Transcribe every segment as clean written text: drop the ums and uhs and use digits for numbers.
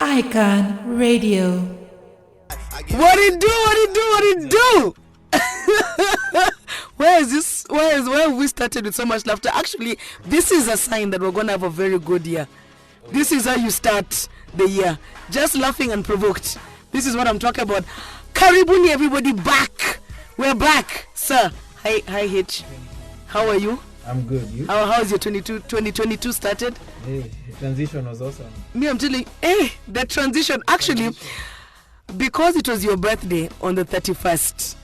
Icon Radio. What it do? Where have we started with so much laughter? Actually, this is a sign that we're going to have a very good year. This is how you start the year. Just laughing and provoked. This is what I'm talking about. Karibuni, everybody, back. We're back. Sir, hi Hitch. How are you? I'm good. You? How's your 2022 started? Hey, the transition was awesome. Me, I'm telling you, the transition. Actually, because it was your birthday on the 31st,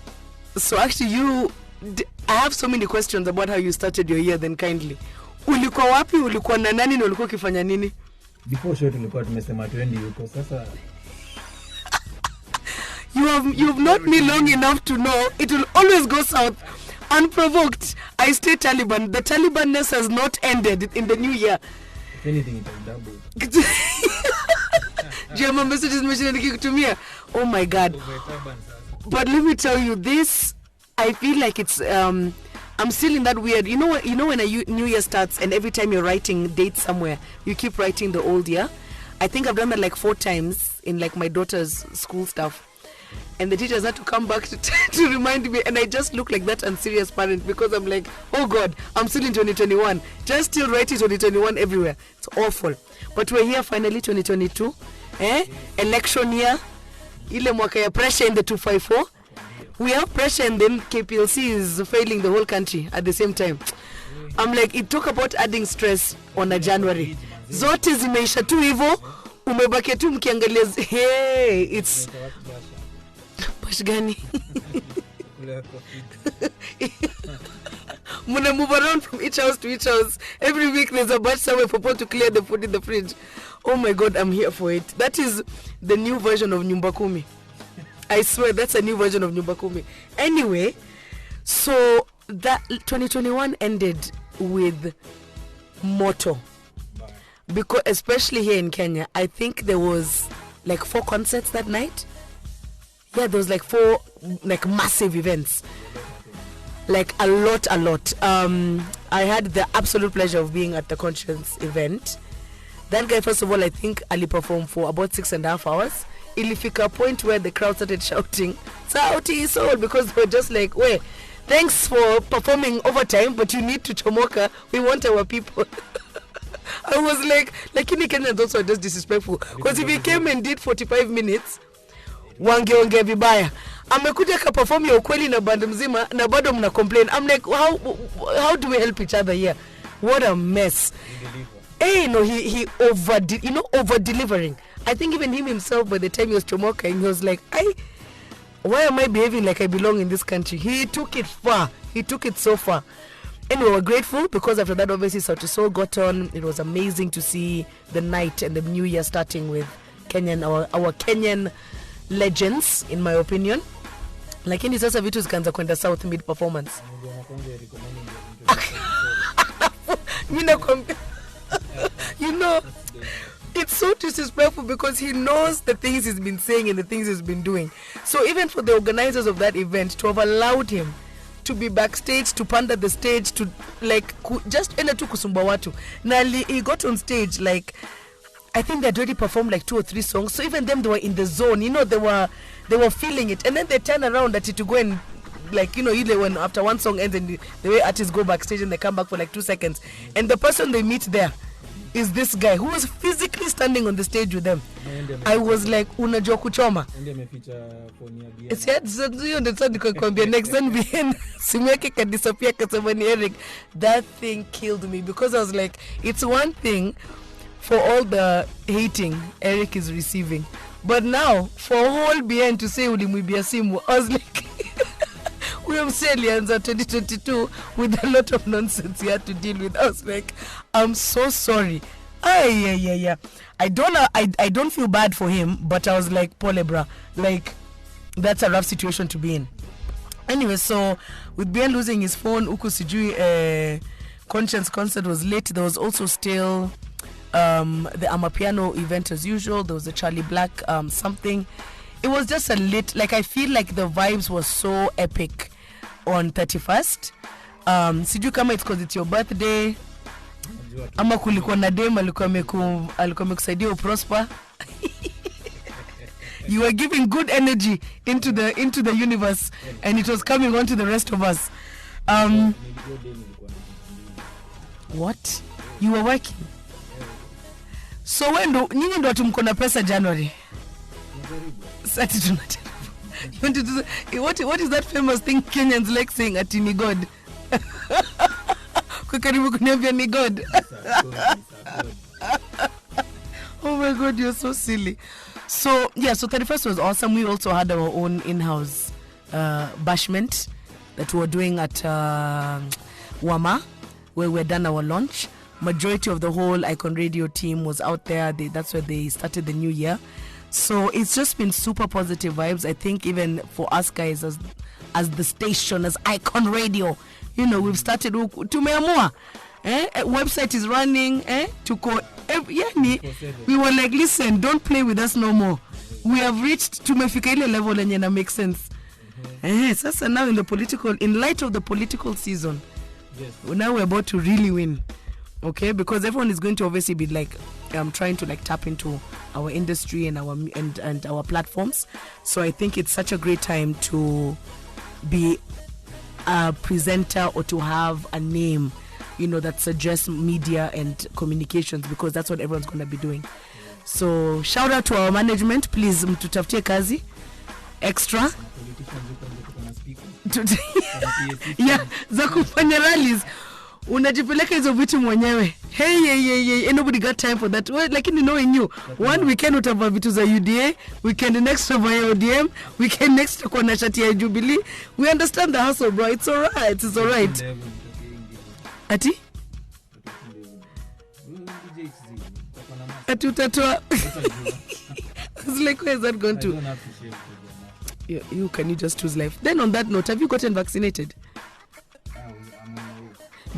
so actually I have so many questions about how you started your year. Then kindly, ulikuwa wapi? Ulikuwa na nani? Na ulikuwa ukifanya nini? Before show tulikuwa tumesema twende huko. Sasa you've known me long enough to know it will always go south. Unprovoked, I stay Taliban. The Talibanness has not ended in the new year. If anything, it has doubled. Do you remember messages mentioning to me? Oh my God. But let me tell you this, I feel like it's I'm still in that weird, you know when a new year starts and every time you're writing dates somewhere, you keep writing the old year. I think I've done that like 4 times in like my daughter's school stuff. And the teachers had to come back to remind me, and I just look like that unserious parent because I'm like, oh God, I'm still in 2021, just still writing 2021 everywhere. It's awful. But we're here finally, 2022, election year, ile mwaka ya pressure in the 254. We have pressure and then KPLC is failing the whole country at the same time. I'm like, it talk about adding stress on a January. Zote zimeisha tu hivyo, umebaki tu mkiangalia, hey, it's Bash gani? Muna move around from each house to each house. Every week there's a batch somewhere for people to clear the food in the fridge. Oh my God, I'm here for it. That is the new version of Nyumba Kumi. I swear that's a new version of Nyumba Kumi. Anyway, so that 2021 ended with motto. Because especially here in Kenya, I think there was like 4 concerts that night. Yeah, there was like 4 like massive events, like a lot. I had the absolute pleasure of being at the Conscience event. That guy, first of all, I think Ali performed for about 6.5 hours. Ilifika a point where the crowd started shouting "Sauti Soul" because we're just like, wait, thanks for performing overtime, but you need to chomoka. We want our people. I was like in Kenyans also are just disrespectful because if he came and did 45 minutes. Wangeongea vibaya. Amekuja ka perform ya ukweli na band mzima na bado mna complain. I'm like, how do we help each other here? What a mess. No, he over delivering. I think even him himself by the time he was chomoka, he was like, why am I behaving like I belong in this country? He took it far. He took it so far. And we were grateful because after that obviously Sauti Sol got on. It was amazing to see the night and the new year starting with Kenyan, our Kenyan legends, in my opinion. Lakini sasa vitu zikaanza kwenda south mid performance. You know, it's so disrespectful because he knows the things he's been saying and the things he's been doing. So even for the organizers of that event to have allowed him to be backstage, to pander the stage, to like just enda tu kusumba watu. Na he got on stage like I think they'd already performed like 2 or 3 songs. So even them, they were in the zone. You know, they were feeling it. And then they turn around at it to go and, like, you know, either when after one song ends and the way artists go backstage and they come back for like 2 seconds. And the person they meet there is this guy who was physically standing on the stage with them. I was like, unajua kuchoma. Next time, Simweke can disappear kasabani Eric. That thing killed me because I was like, it's one thing for all the hating Eric is receiving, but now for whole BN to say ulimwibia simu, I was like, we have said Lianza 2022 with a lot of nonsense he had to deal with. I was like, I'm so sorry. Yeah. I don't feel bad for him, but I was like, pole bra, like that's a rough situation to be in. Anyway, so with BN losing his phone, Uku Sijui Conscience concert was late. There was also still the Amapiano event as usual. There was a Charlie Black something. It was just a lit, like I feel like the vibes were so epic on 31st. Sijui kama it's because it's your birthday ama kulikuwa na dem alikuwa amekusaidia uprosper. You were giving good energy into the universe, and it was coming on to the rest of us. What? You were working? So when nyinyi ndo tumko na pesa January? Sati tunataka. You want to do what is that famous thing Kenyans like saying ati ni God? Kwa karibu kuniambia ni God. Oh my God, you're so silly. So yeah, so 31st was awesome. We also had our own in-house bashment that we were doing at Wama, where we had done our launch. Majority of the whole Icon Radio team was out there. That's where they started the new year. So it's just been super positive vibes. I think even for us guys as the station, as Icon Radio, you know, we've started tumeamua. Website is running. We were like, listen, don't play with us no more. We have reached tumefika ile level yenye na make sense. Sasa now in light of the political season, now we're about to really win. Okay, because everyone is going to obviously be like trying to like tap into our industry and our platforms. So I think it's such a great time to be a presenter or to have a name, you know, that suggests media and communications, because that's what everyone's going to be doing. So shout out to our management, please mtutafutie kazi extra. Yeah, za kufanya rallies. Unajipeleka hizo vitu mwenyewe. Hey, nobody got time for that. Well, lakini knowing you, one weekend utava vitu za UDA, weekend next of ODM, weekend next kwa na shati ya Jubilee. We understand the hustle, bro. It's all right. Ati? Ati utatoa. It's like, where is that going to? You can you just choose life? Then on that note, have you gotten vaccinated?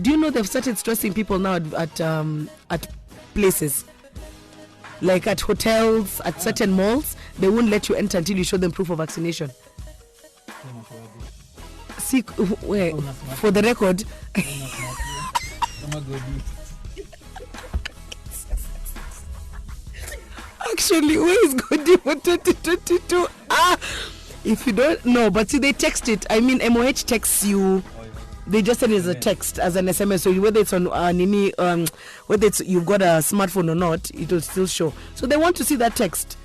Do you know they've started stressing people now at places, like at hotels, at certain malls? They won't let you enter until you show them proof of vaccination. See, for the record. Actually, where is Godi for 2022? If you don't know, but see, they text it. I mean, MOH texts you. They just send it as a text, as an SMS. So whether it's on whether it's you've got a smartphone or not, it will still show. So they want to see that text.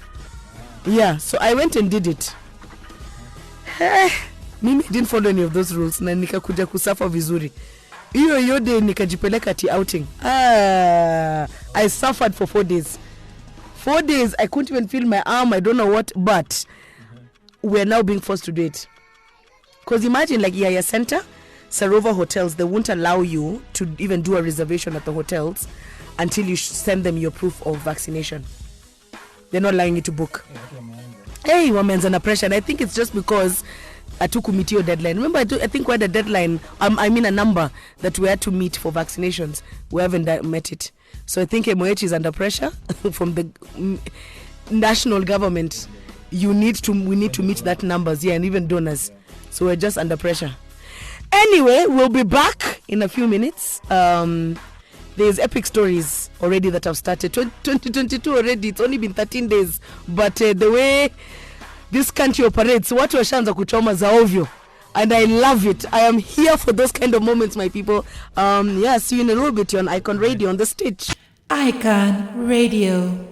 Yeah. So I went and did it. Mimi didn't follow any of those rules. Na nikakuja kusafa vizuri. Hiyo day nikajipeleka ti outing. I suffered for 4 days. 4 days. I couldn't even feel my arm. I don't know what, but we're now being forced to do it. Because imagine, like, Yaya Center, Sarova hotels, they won't allow you to even do a reservation at the hotels until you send them your proof of vaccination. They're not allowing you to book. Hey, women's under pressure. And I think it's just because I took your deadline. Remember, I think we had a deadline, a number that we had to meet for vaccinations. We haven't met it. So I think MOH is under pressure from the national government. We need to meet that numbers, and even donors. So we're just under pressure. Anyway, we'll be back in a few minutes. There's epic stories already that have started. 2022 already. It's only been 13 days. But the way this country operates, watu washaanza kuchoma za ovyo. And I love it. I am here for those kind of moments, my people. See you in a little bit. You're on Icon Radio on the stage. Icon Radio.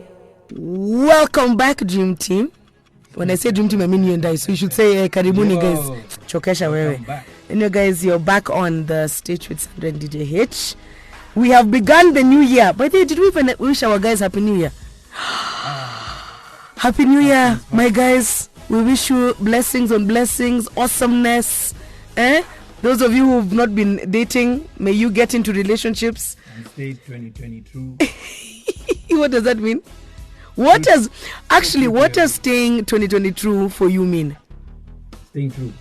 Welcome back, Dream Team. When I say Dream Team, I mean you and I. So you should say, karibuni guys. Chokesha wewe. Anyway, guys, you're back on the stage with Sandra and DJ Hitch. We have begun the new year. By the way, did we even wish our guys Happy New Year? Happy New Year, my guys. We wish you blessings on blessings, awesomeness. Those of you who've not been dating, may you get into relationships. And stay 2022. What does that mean? What does staying 2022 for you mean? Staying true.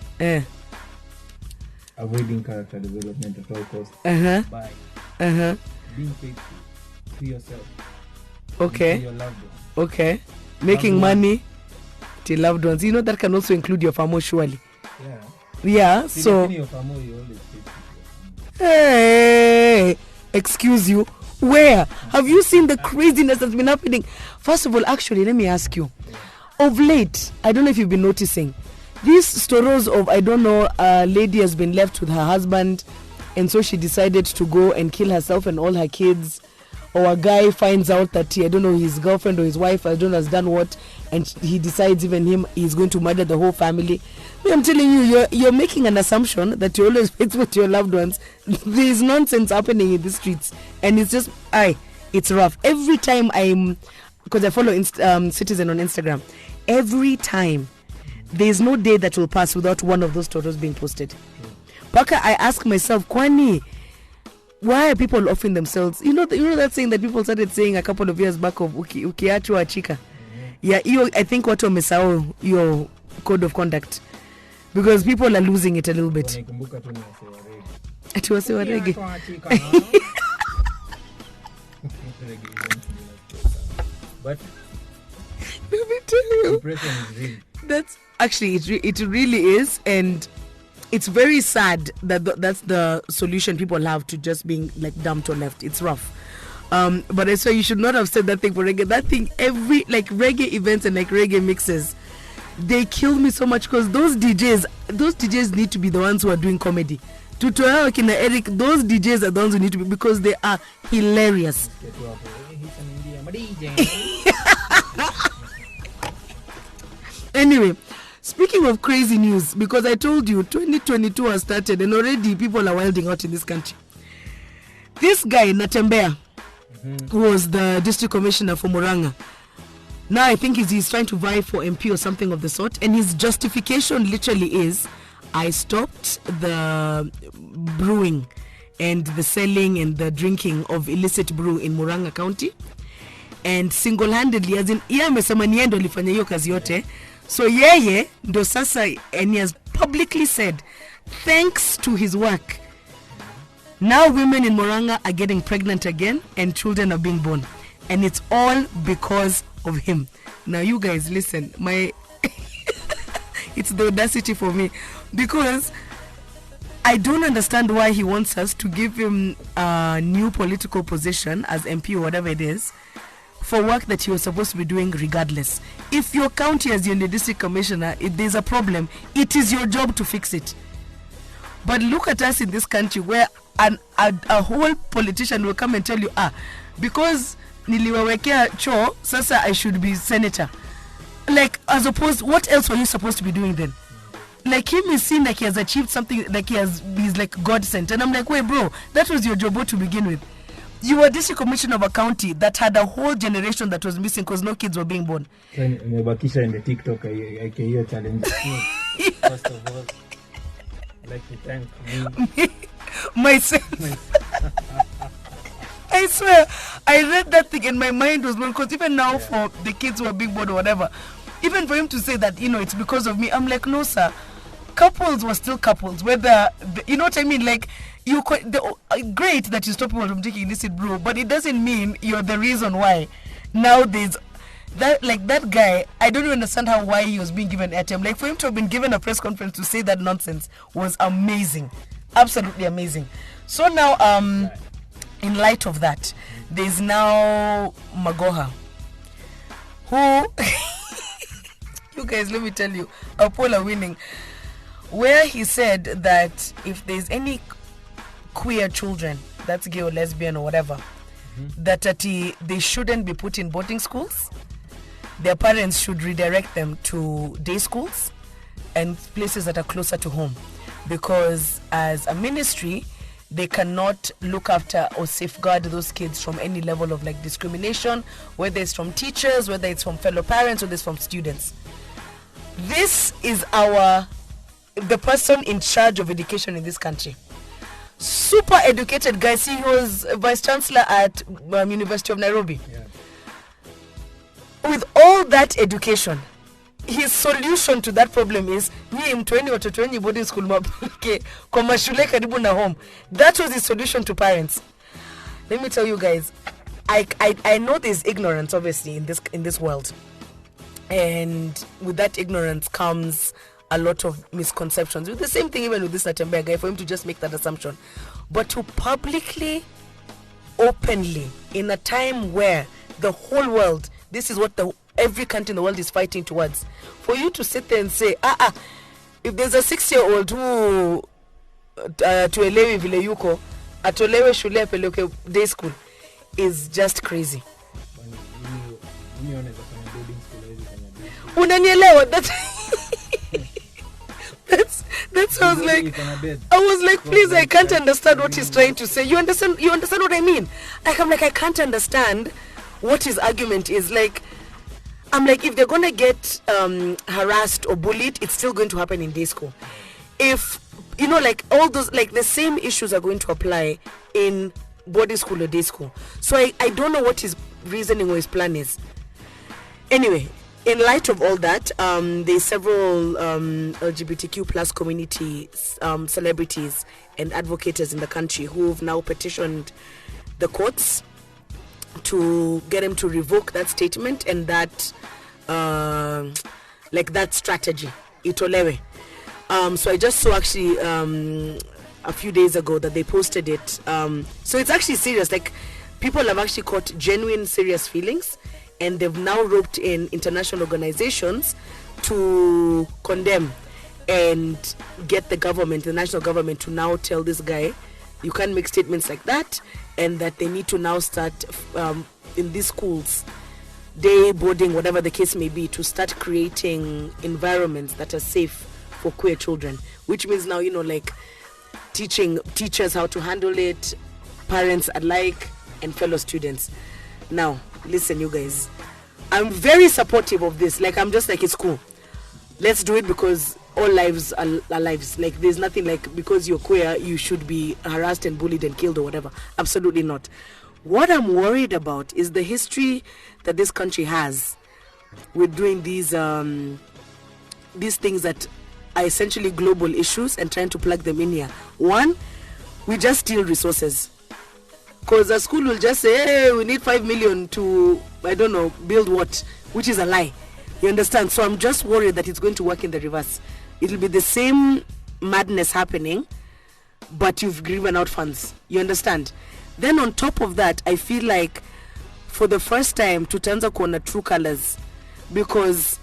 Avoiding character development at all costs. By being faithful to yourself. Okay. To your loved ones. Okay. Making money to loved ones. You know that can also include your family, surely. Yeah. So. Your family, you always hey, excuse you. Where have you seen the craziness that's been happening? First of all, actually, let me ask you. of late, I don't know if you've been noticing, these stories of, I don't know, a lady has been left with her husband, and so she decided to go and kill herself and all her kids, or a guy finds out that I don't know, his girlfriend or his wife, I don't know, has done what, and he decides even he's going to murder the whole family. I'm telling you, you're making an assumption that you always faithful to your loved ones. There is nonsense happening in the streets, and it's just it's rough. Every time because I follow Citizen on Instagram, every time there's no day that will pass without one of those photos being posted. Paka, I ask myself, Kwani, why are people offering themselves? You know that saying that people started saying a couple of years back of ukiachwa chika. Yeah, I think watu wamesahau your code of conduct, because people are losing it a little bit. Ati wase wa reggae. But let me tell you, depression is real. That's actually it really is, and it's very sad that that's the solution people have to just being like dumped or left. It's rough. But I swear you should not have said that thing for reggae. That thing, every like reggae events and like reggae mixes, they kill me so much, because those DJs need to be the ones who are doing comedy. Tutoa kina Eric, those DJs are the ones who need to be, because they are hilarious. Anyway, speaking of crazy news, because I told you 2022 has started and already people are wilding out in this country. This guy Natembea, who was the district commissioner for Muranga, now I think he's trying to vie for MP or something of the sort, and his justification literally is, I stopped the brewing and the selling and the drinking of illicit brew in Muranga County, and single-handedly, as in yeye amesema ni yeye ndo alifanya hiyo kazi yote. So yeye ndo sasa, and he has publicly said, thanks to his work, now women in Muranga are getting pregnant again and children are being born, and it's all because of him. Now you guys listen, it's the audacity for me, because I don't understand why he wants us to give him a new political position as MP or whatever it is, for work that he was supposed to be doing regardless. If your county, as your district commissioner, if there's a problem, it is your job to fix it. But look at us in this country, where a whole politician will come and tell you, because niliwawekea choo, sasa I should be senator. Like, as opposed, what else were you supposed to be doing then? Like, him is seen like he has achieved something, like he's like God sent. And I'm like, wait, bro, that was your job to begin with. You were district commissioner of a county that had a whole generation that was missing because no kids were being born. Nimebakisha in the TikTok hiyo challenge. First of all, I'd like to thank me. Myself. I swear, I read that thing and my mind was blown, because even now for the kids who are being born or whatever, even for him to say that, it's because of me, I'm like, no sir, couples were still couples, whether, you know what I mean, like, great that you stop people from taking illicit brew, but it doesn't mean you're the reason why. Now there's that guy, I don't even understand why he was being given airtime. Like, for him to have been given a press conference to say that nonsense was amazing, absolutely amazing. So now, in light of that, there's now Magoha, who you guys, let me tell you, a poll are winning, where he said that if there's any queer children, that's gay or lesbian or whatever, that they shouldn't be put in boarding schools. Their parents should redirect them to day schools and places that are closer to home, because as a ministry, they cannot look after or safeguard those kids from any level of like discrimination, whether it's from teachers, whether it's from fellow parents, whether it's from students. This is the person in charge of education in this country. Super educated guy. See, he was vice chancellor at University of Nairobi. Yeah. With all that education, his solution to that problem is boarding school kwa mashule karibu na home. That was his solution to parents. Let me tell you guys, I know there's ignorance obviously in this world, and with that ignorance comes a lot of misconceptions. With the same thing even with this Natembea guy, for him to just make that assumption, but to publicly, openly, in a time where the whole world, this is what the every country in the world is fighting towards. For you to sit there and say, if there's a 6-year-old who tuelewi vile yuko atolewe shule apeleke day school is just crazy. Unanielewa? That's I was like, please, I can't understand what he's trying to say. You understand what I mean? I'm like, I can't understand what his argument is. Like, I'm like, if they're gonna get harassed or bullied, it's still going to happen in day school. If like all those, like the same issues are going to apply in boarding school or day school. So I don't know what his reasoning or his plan is. Anyway, in light of all that, there's several LGBTQ plus community celebrities and advocates in the country who've now petitioned the courts to get him to revoke that statement and that that strategy, itolewe. So I just saw actually a few days ago that they posted it. So it's actually serious. Like, people have actually caught genuine serious feelings, and they've now roped in international organizations to condemn and get the government, the national government, to now tell this guy, you can't make statements like that, and that they need to now start in these schools, day boarding, whatever the case may be, to start creating environments that are safe for queer children, which means now, like teaching teachers how to handle it, parents alike, and fellow students. Now, listen, you guys, I'm very supportive of this. Like, I'm just like, it's cool. Let's do it because all lives are lives. Like, there's nothing like because you're queer, you should be harassed and bullied and killed or whatever. Absolutely not. What I'm worried about is the history that this country has with doing these things that are essentially global issues and trying to plug them in here. One, we just steal resources. Because a school will just say, hey, we need 5 million to, I don't know, build what, which is a lie. You understand? So I'm just worried that it's going to work in the reverse. It'll be the same madness happening, but you've given out funds. You understand? Then on top of that, I feel like for the first time, tutaanza kuona true colors, because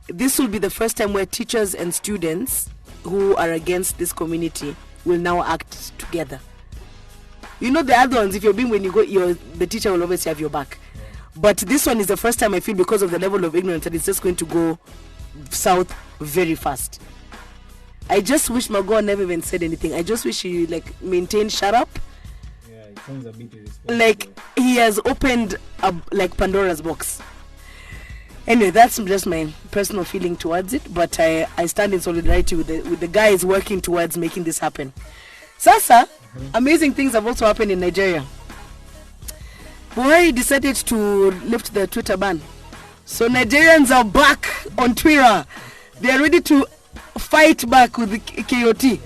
this will be the first time where teachers and students who are against this community will now act together. The other ones, if you're being when you go, the teacher will always have your back. Yeah. But this one is the first time I feel, because of the level of ignorance, that it's just going to go south very fast. I just wish Magoa never even said anything. I just wish he maintained shut up. Yeah, it sounds a bit irresponsible. Like, he has opened Pandora's box. Anyway, that's just my personal feeling towards it. But I stand in solidarity with the guys working towards making this happen. Sasa, amazing things have also happened in Nigeria. Buhari decided to lift the Twitter ban. So Nigerians are back on Twitter. They are ready to fight back with the KOT.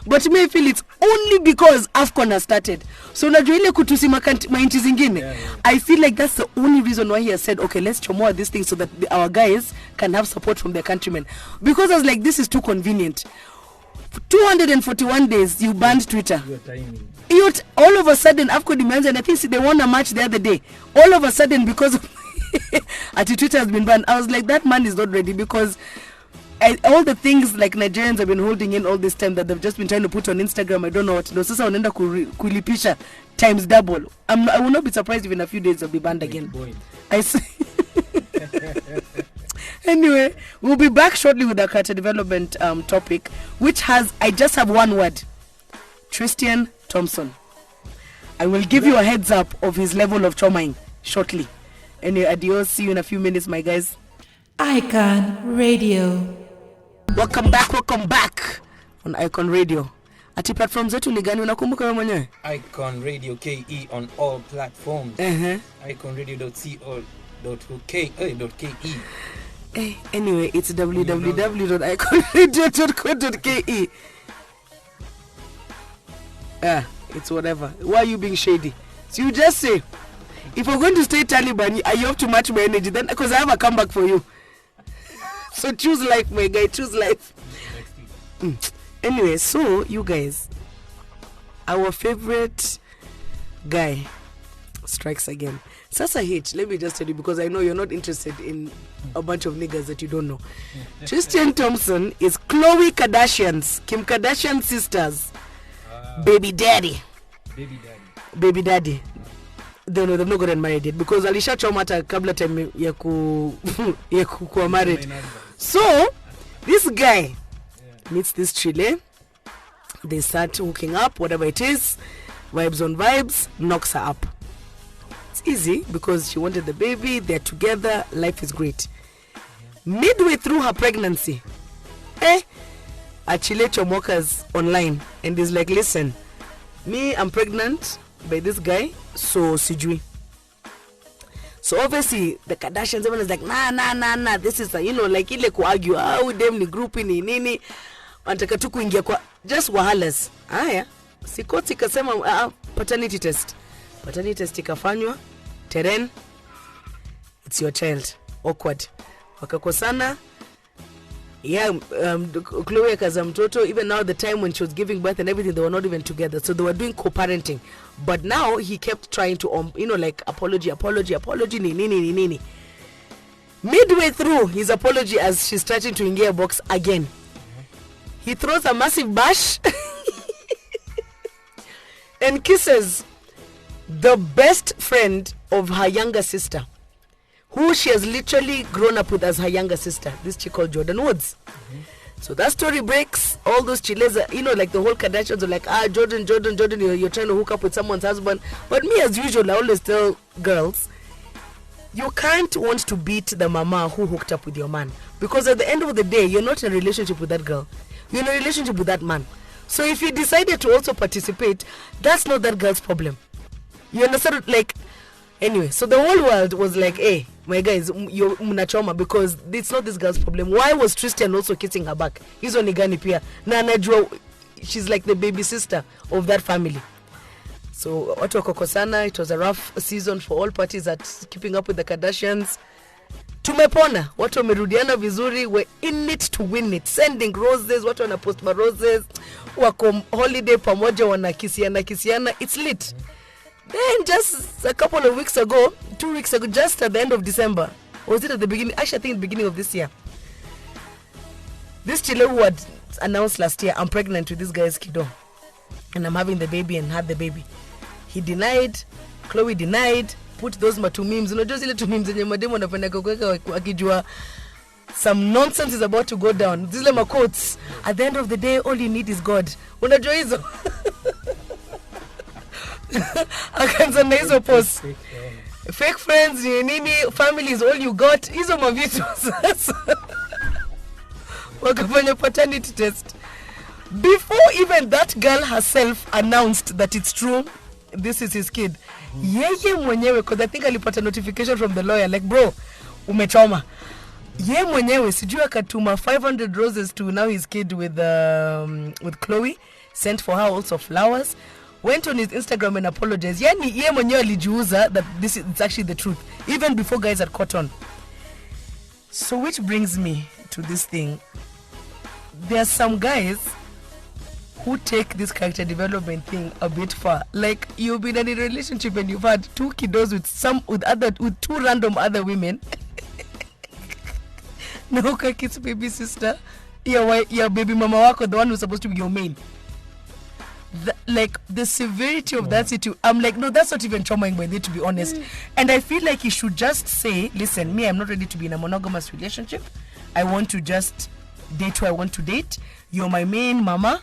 But me, I feel it's only because AFCON has started. So najua ile kutusi mainchi zingine. I feel like that's the only reason why he has said, okay, let's chomoa this thing so that our guys can have support from their countrymen. Because I was like, this is too convenient. 241 days you banned Twitter. All of a sudden, AFCON demands, and I think they won a match the other day. All of a sudden, because of Twitter has been banned, I was like, that man is not ready, because all the things like Nigerians have been holding in all this time that they've just been trying to put on Instagram, I don't know what to do. Sasa wanaenda kulipisha times double. I will not be surprised if in a few days they'll be banned again. I see. Anyway, we'll be back shortly with our character development topic, which I just have one word: Tristan Thompson. I will give you a heads up of his level of chomaing shortly. Anyway, adios. See you in a few minutes, my guys. Icon Radio. Welcome back on Icon Radio. Ati platform zetu ni gani, unakumbuka wewe mwenyewe? Icon Radio KE on all platforms. iconradio.co.ke. Anyway, it's www.iconradio.co.ke. It's whatever. Why are you being shady? So you just say, if we're going to stay Taliban, you have to match my energy, then, because I have a comeback for you. So choose life, my guy, choose life. Anyway, so you guys, our favorite guy strikes again. Sasa Hitch, let me just tell you, because I know you're not interested in a bunch of niggas that you don't know. Tristan Thompson is Khloe Kardashian's, Kim Kardashian's sister's baby daddy. Baby daddy. They've not gotten married yet because alisha choma hata kabla time ya kuwa married. So this guy meets this chile. They start hooking up, whatever it is, vibes on vibes, knocks her up. It's easy because she wanted the baby. They're together. Life is great. Midway through her pregnancy, a chile chomokas online and is like, listen, me, I'm pregnant by this guy, so sijui. So obviously the Kardashians, everyone is like, nah, this is like ile kuargue, dem ni group ni nini, wanataka tu kuingia kwa just wahalas. Haya, sikoti kasema paternity test ikafanywa, Teren, it's your child. Awkward. Wakakosana. Yeah, Khloe akaza mtoto. Even now, the time when she was giving birth and everything, they were not even together. So they were doing co-parenting. But now, he kept trying to, like, apology, nini. Midway through his apology, as she's starting to engage a box again, he throws a massive bash and kisses the best friend of her younger sister, who she has literally grown up with as her younger sister, this chick called Jordan Woods. So that story breaks. All those chiles, like the whole Kardashians are like, Jordan, you're trying to hook up with someone's husband. But me, as usual, I always tell girls, you can't want to beat the mama who hooked up with your man. Because at the end of the day, you're not in a relationship with that girl. You're in a relationship with that man. So if you decided to also participate, that's not that girl's problem. You understand? Like, anyway, so the whole world was like, hey, my guys, you're mnachoma, because it's not this girl's problem. Why was Tristan also kissing her back? Hizo ni gani pia? Na anajua she's like the baby sister of that family. So watu wakokosana. It was a rough season for all parties at keeping up with the Kardashians. Tumepona, watu wamerudiana vizuri. We're in it to win it, sending roses, watu wana post ma roses, wako holiday pamoja, wana kisiana. It's lit. Then just a couple of weeks ago, 2 weeks ago, just at the end of December, or was it at the beginning? Actually, I think the beginning of this year, this chile who had announced last year, I'm pregnant with this guy's kiddo and I'm having the baby, and had the baby, he denied. Khloe denied. Put those two memes, just little memes zenye mademo wanapenda kuweka akijua some nonsense is about to go down. These are my quotes. At the end of the day, all you need is God. Unajua hizo? Akaanza na hizo post. Fake friends, nini, family is all you got. Hizo mavitu sasa. Wakafanya paternity test. Before even that girl herself announced that it's true, this is his kid. Yeye mwenyewe, because I think alipata notification from the lawyer, like, bro, umechoma. Yeye mwenyewe, sijui akatuma 500 roses to now his kid with Khloe, sent for her also flowers, went on his Instagram and apologized. Yani yeye mwenyewe alijiuza that this is actually the truth, even before guys had caught on. So which brings me to this thing. There are some guys who take this character development thing a bit far. Like, you've been in a relationship and you've had 2 kiddos with 2 random other women. Now kiss baby sister, your baby mama wako, the one who's supposed to be your main. The severity of that situation, I'm like, no, that's not even traumaing by it, to be honest. And I feel like he should just say, listen, me, I'm not ready to be in a monogamous relationship. I want to just date who I want to date. You're my main mama.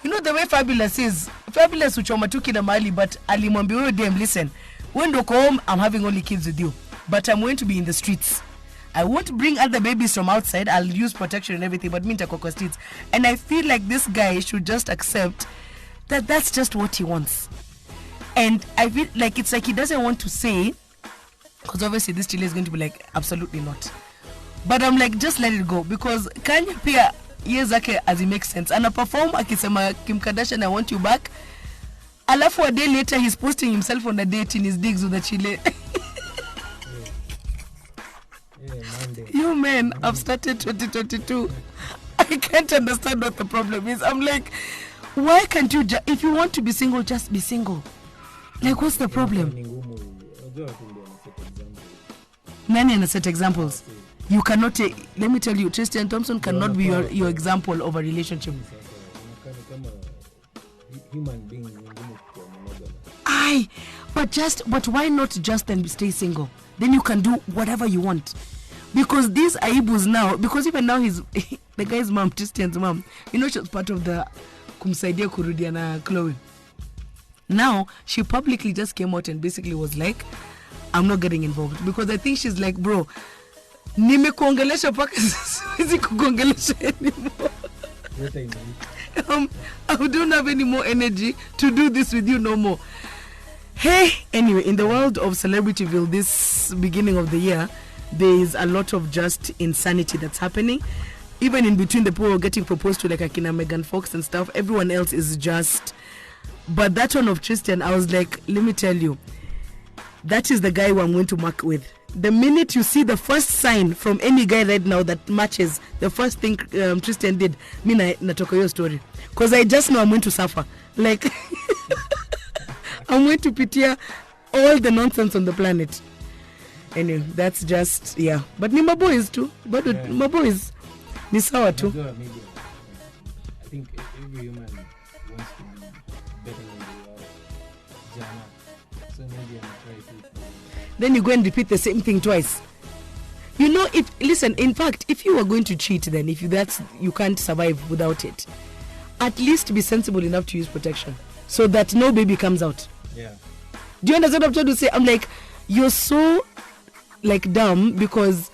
You know the way Fabulous is. Fabulous uchoma tu kina mali, but alimwambia huyo dem, listen, when you come home, I'm having only kids with you, but I'm going to be in the streets. I won't bring other babies from outside. I'll use protection and everything, but me nitakuwa kwa streets. And I feel like this guy should just accept that that's just what he wants. And I feel like it's like he doesn't want to say, because obviously this chile is going to be like, absolutely not. But I'm like, just let it go, because Kanye pia years zake as it makes sense. Ana perform akisema Kim Kardashian, I want you back. Alafu a day later he's posting himself on a date in his digs with the chile. You men, I've started 2022. I can't understand what the problem is. I'm like, why can't you if you want to be single, just be single? Like, what's the problem? Nani ana set examples? You cannot take, let me tell you, Tristan Thompson cannot be your example of a relationship. Human being ni ngumu kwa monogamous. But why not just then stay single? Then you can do whatever you want. Because these aibus now, because even now he's the guy's mom, Tristan's mom, you know, she was part of the kumsaidia kurudia na Chloe. Now she publicly just came out and basically was like, I'm not getting involved, because I think she's like, bro, nimekuongelesha paka siwezi kukuongelesha anymore. I don't have any more energy to do this with you no more. Hey, anyway, in the world of Celebrityville this beginning of the year, there is a lot of just insanity that's happening. Even in between the people getting proposed to, like Akina Megan Fox and stuff, everyone else is just... But that one of Tristan, I was like, let me tell you, that is the guy who I'm going to mark with. The minute you see the first sign from any guy right now that matches the first thing Tristan did, me natoka your story. Because I just know I'm going to suffer. Like, I'm going to pitia all the nonsense on the planet. Anyway, that's just, yeah. But ni maboys too. But maboys ni sawa too. I think every human wants to be better than they are. Jana. So maybe I'm trying to. Then you go and repeat the same thing twice. You know, listen, in fact, if you are going to cheat, then you can't survive without it. At least be sensible enough to use protection so that no baby comes out. Yeah. Do you understand what I'm trying to say? I'm like, you're so like dumb because,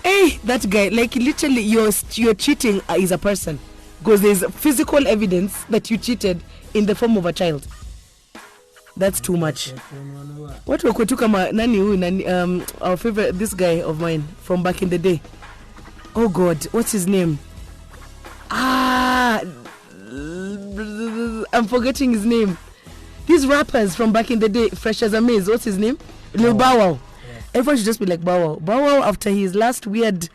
hey, that guy, like literally, you're cheating as a person because there's physical evidence that you cheated in the form of a child. That's too much. What were kama nani our favorite, this guy of mine from back in the day. Oh God, what's his name? I'm forgetting his name. These rappers from back in the day, fresh as a maze. What's his name? Lil Bow Wow. Yeah. Everyone should just be like Bow Wow. Bow Wow, after his last weird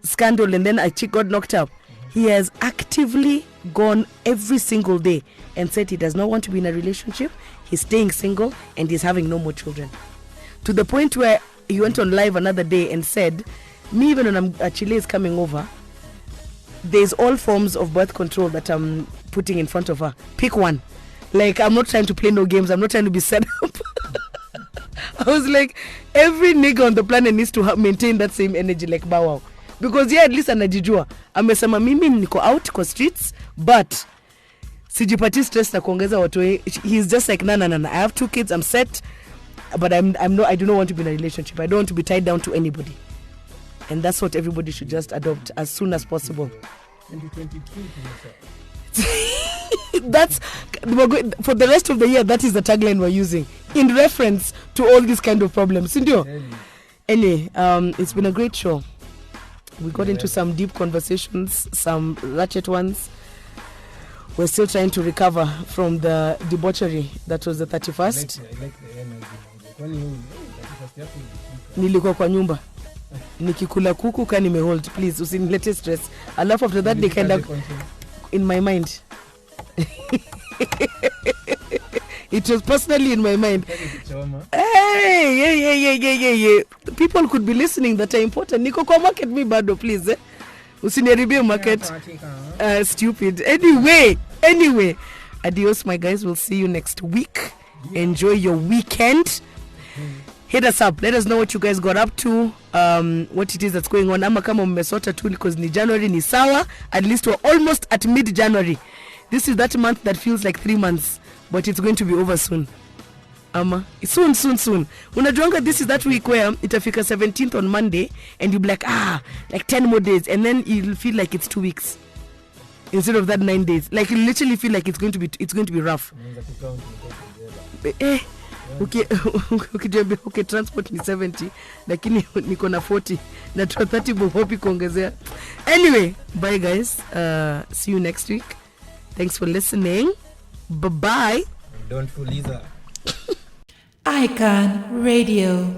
scandal and then a chick got knocked up, he has actively gone every single day and said he does not want to be in a relationship. He's staying single and he's having no more children. To the point where he went on live another day and said, me, even when Chile is coming over, there's all forms of birth control that I'm putting in front of her. Pick one. Like, I'm not trying to play no games. I'm not trying to be set up. I was like, every nigga on the planet needs to maintain that same energy like Bow Wow. Because at least anajijua. Amesema mimi niko out kwa streets, but sijipati stress na kuongeza watu. He's just like, no. I have 2 kids, I'm set, but I do not want to be in a relationship. I don't want to be tied down to anybody. And that's what everybody should just adopt as soon as possible. 2022. That's for the rest of the year. That is the tagline we're using in reference to all these kind of problems. Anyway, it's been a great show. We got into some deep conversations, some ratchet ones. We're still trying to recover from the debauchery that was the 31st. I like the energy. Nilikuwa kwa nyumba nikikula kuku kani nimehold, please usinilete stress. Alafu after that nikaenda in my mind. It was personally in my mind. Hey, people could be listening that are important. Niko kwa market me bado, please. Usiniharibie market. Stupid. Anyway. Adios, my guys. We'll see you next week. Enjoy your weekend. Hit us up. Let us know what you guys got up to. What it is that's going on. Ama kama mmesota tu because ni January ni sawa. At least we're almost at mid-January. This is that month that feels like 3 months. But it's going to be over soon. Soon. Unajuanga, this is that week where itafika 17th on Monday and you'll be like, like 10 more days. And then you'll feel like it's 2 weeks. Instead of that 9 days. Like you literally feel like it's going to be rough. Okay, transport ni 70 lakini niko na 40 na 30 bohopi kuongezea. Anyway, bye guys. See you next week. Thanks for listening. Bye-bye. Don't fool Lisa. Icon Radio.